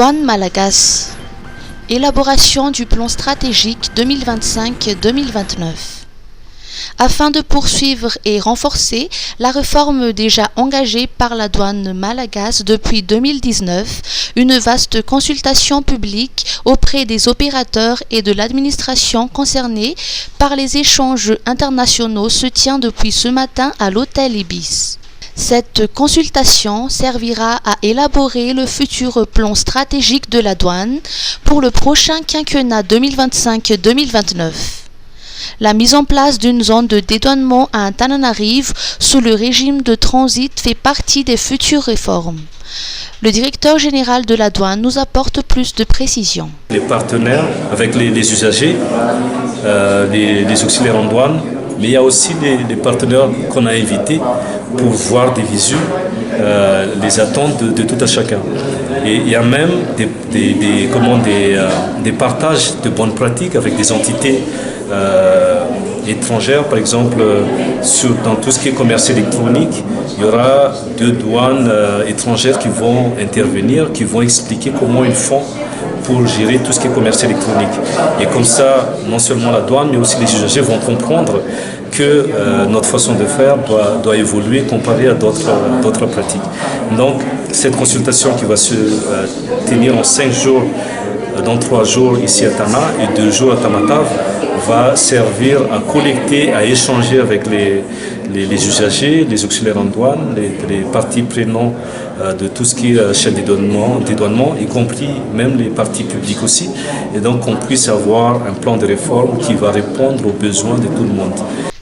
Douane Malagasy. Élaboration du plan stratégique 2025-2029. Afin de poursuivre et renforcer la réforme déjà engagée par la douane malagasy depuis 2019, une vaste consultation publique auprès des opérateurs et de l'administration concernée par les échanges internationaux se tient depuis ce matin à l'hôtel Ibis. Cette consultation servira à élaborer le futur plan stratégique de la douane pour le prochain quinquennat 2025-2029. La mise en place d'une zone de dédouanement à Antananarivo sous le régime de transit fait partie des futures réformes. Le directeur général de la douane nous apporte plus de précisions. Les partenaires avec les usagers, les auxiliaires en douane, mais il y a aussi les partenaires qu'on a invités pour voir des visus, les attentes de tout à chacun. Et il y a même des partages de bonnes pratiques avec des entités étrangères, par exemple dans tout ce qui est commerce électronique, il y aura 2 douanes étrangères qui vont intervenir, qui vont expliquer comment ils font pour gérer tout ce qui est commerce électronique. Et comme ça, non seulement la douane, mais aussi les usagers vont comprendre que notre façon de faire doit évoluer comparée à d'autres pratiques. Donc, cette consultation qui va se tenir en 5 jours, dans 3 jours ici à Tana et 2 jours à Tamatave, va servir à collecter, à échanger avec les usagers, les auxiliaires en douane, les parties prenantes de tout ce qui est chaîne dédouanement, y compris même les parties publiques aussi, et donc qu'on puisse avoir un plan de réforme qui va répondre aux besoins de tout le monde.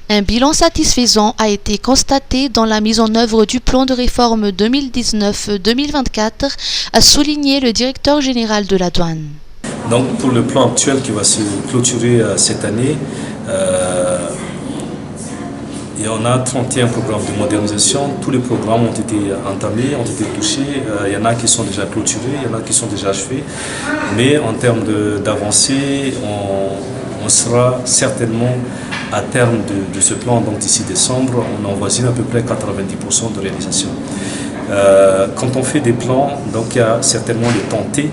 Un bilan satisfaisant a été constaté dans la mise en œuvre du plan de réforme 2019-2024, a souligné le directeur général de la douane. Donc pour le plan actuel qui va se clôturer cette année, il y en a 31 programmes de modernisation. Tous les programmes ont été entamés, ont été touchés. Il y en a qui sont déjà clôturés, il y en a qui sont déjà achevés. Mais en termes d'avancée, on sera certainement à terme de ce plan, donc d'ici décembre, on envoisine à peu près 90% de réalisation. Quand on fait des plans, donc il y a certainement les tentés,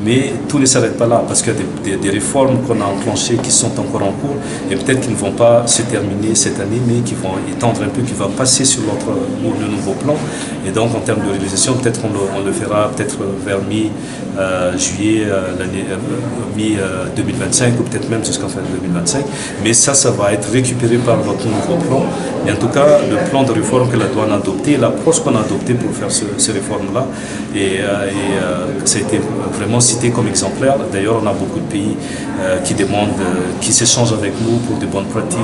mais tout ne s'arrête pas là, parce qu'il y a des réformes qu'on a enclenchées qui sont encore en cours, et peut-être qu'ils ne vont pas se terminer cette année, mais qui vont étendre un peu, qui vont passer sur le nouveau plan. Et donc en termes de réalisation, peut-être on le fera peut-être vers mi-juillet, mi-2025, ou peut-être même jusqu'en fin 2025. Mais ça va être récupéré par notre nouveau plan. Et en tout cas, le plan de réforme que la douane a adopté, l'approche qu'on a adoptée pour faire ces réformes-là, ça a été vraiment cité comme exemplaire. D'ailleurs, on a beaucoup de pays qui s'échangent avec nous pour des bonnes pratiques.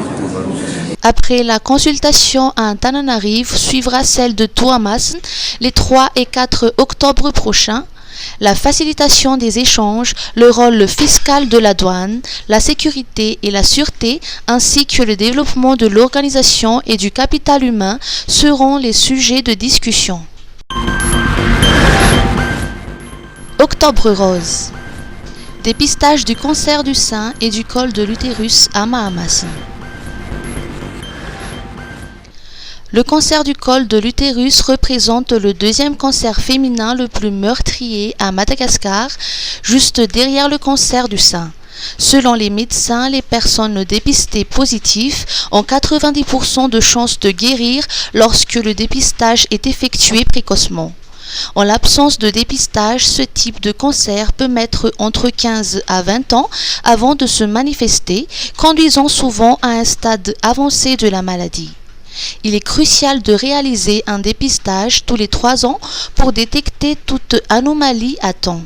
Après la consultation à Antananarivo, suivra celle de Tuamasin les 3 et 4 octobre prochains. La facilitation des échanges, le rôle fiscal de la douane, la sécurité et la sûreté, ainsi que le développement de l'organisation et du capital humain seront les sujets de discussion. Octobre rose. Dépistage du cancer du sein et du col de l'utérus à Mahamasin. Le cancer du col de l'utérus représente le 2e cancer féminin le plus meurtrier à Madagascar, juste derrière le cancer du sein. Selon les médecins, les personnes dépistées positives ont 90% de chances de guérir lorsque le dépistage est effectué précocement. En l'absence de dépistage, ce type de cancer peut mettre entre 15 à 20 ans avant de se manifester, conduisant souvent à un stade avancé de la maladie. Il est crucial de réaliser un dépistage tous les 3 ans pour détecter toute anomalie à temps.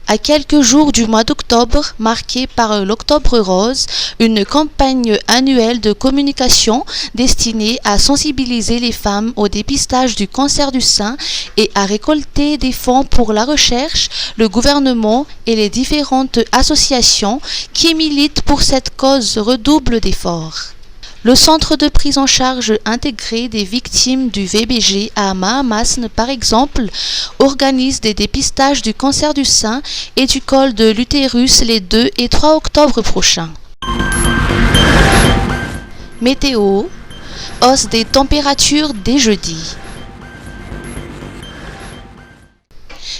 À quelques jours du mois d'octobre, marqué par l'Octobre Rose, une campagne annuelle de communication destinée à sensibiliser les femmes au dépistage du cancer du sein et à récolter des fonds pour la recherche, le gouvernement et les différentes associations qui militent pour cette cause redoublent d'efforts. Le centre de prise en charge intégré des victimes du VBG à Mahamasin, par exemple, organise des dépistages du cancer du sein et du col de l'utérus les 2 et 3 octobre prochains. Météo, hausse des températures dès jeudi.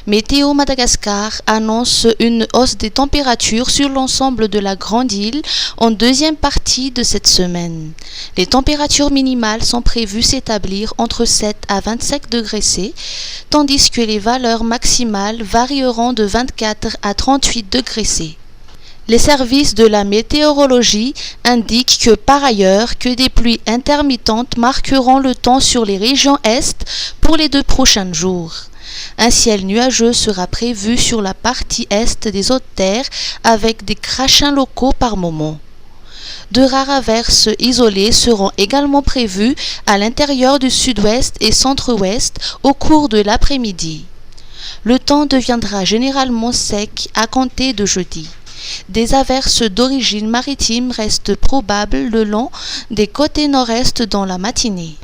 Météo Madagascar annonce une hausse des températures sur l'ensemble de la grande île en deuxième partie de cette semaine. Les températures minimales sont prévues s'établir entre 7 à 25 degrés C, tandis que les valeurs maximales varieront de 24 à 38 degrés C. Les services de la météorologie indiquent que par ailleurs que des pluies intermittentes marqueront le temps sur les régions est pour les 2 prochains jours. Un ciel nuageux sera prévu sur la partie est des hautes terres avec des crachins locaux par moment. De rares averses isolées seront également prévues à l'intérieur du sud-ouest et centre-ouest au cours de l'après-midi. Le temps deviendra généralement sec à compter de jeudi. Des averses d'origine maritime restent probables le long des côtés nord-est dans la matinée.